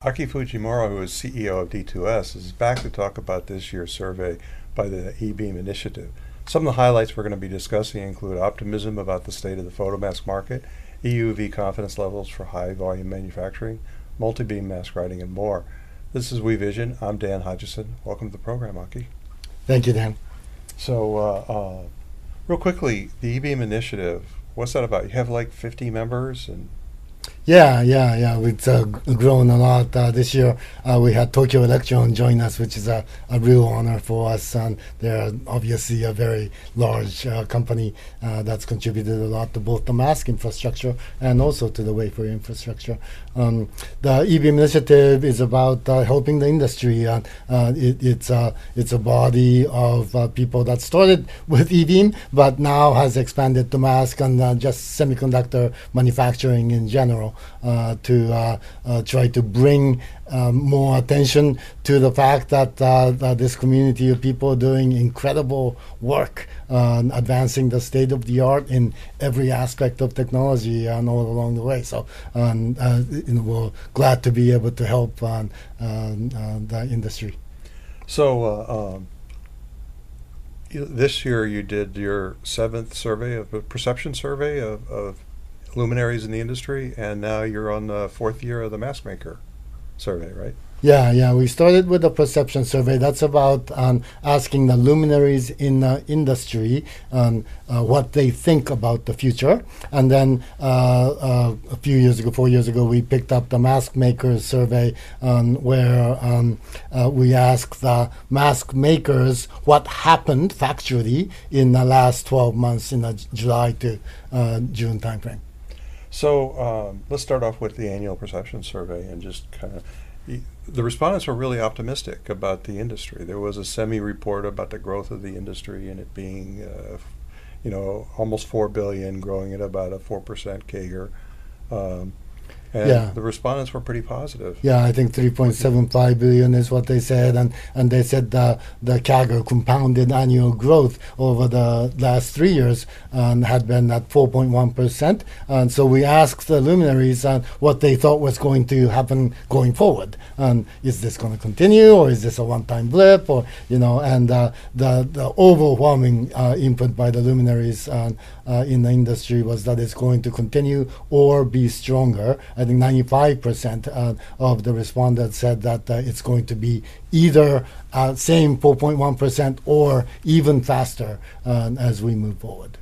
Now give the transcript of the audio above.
Aki Fujimura, who is CEO of D2S, is back to talk about this year's survey by the E-beam initiative. Some of the highlights we're going to be discussing include optimism about the state of the photomask market, EUV confidence levels for high-volume manufacturing, multi-beam mask writing, and more. This is weVision. I'm Dan Hodgson. Welcome to the program, Aki. Thank you, Dan. So, real quickly, the E-beam initiative, what's that about? You have like 50 members and Yeah. We've grown a lot this year. We had Tokyo Electron join us, which is a real honor for us. And they're obviously a very large company that's contributed a lot to both the mask infrastructure and also to the wafer infrastructure. The E-beam initiative is about helping the industry. It's a body of people that started with E-beam, but now has expanded to mask and just semiconductor manufacturing in general. To try to bring more attention to the fact that this community of people are doing incredible work advancing the state of the art in every aspect of technology and all along the way. So we're glad to be able to help the industry. So this year you did your 7th survey of a perception survey of luminaries in the industry, and now you're on the 4th year of the mask maker survey, right? Yeah. We started with a perception survey. That's about asking the luminaries in the industry what they think about the future. And then a few years ago, 4 years ago, we picked up the mask makers survey where we asked the mask makers what happened factually in the last 12 months in the July to June timeframe. So let's start off with the annual perception survey and just kind of, the respondents were really optimistic about the industry. There was a semi-report about the growth of the industry and it being, almost 4 billion, growing at about a 4% CAGR. And the respondents were pretty positive. Yeah, I think 3.75 billion is what they said, and they said the CAGR, compounded annual growth, over the last 3 years had been at 4.1%. And so we asked the luminaries what they thought was going to happen going forward. Is this going to continue, or is this a one-time blip, or And the overwhelming input by the luminaries in the industry was that it's going to continue or be stronger. I think 95% of the respondents said that it's going to be either same 4.1% or even faster as we move forward.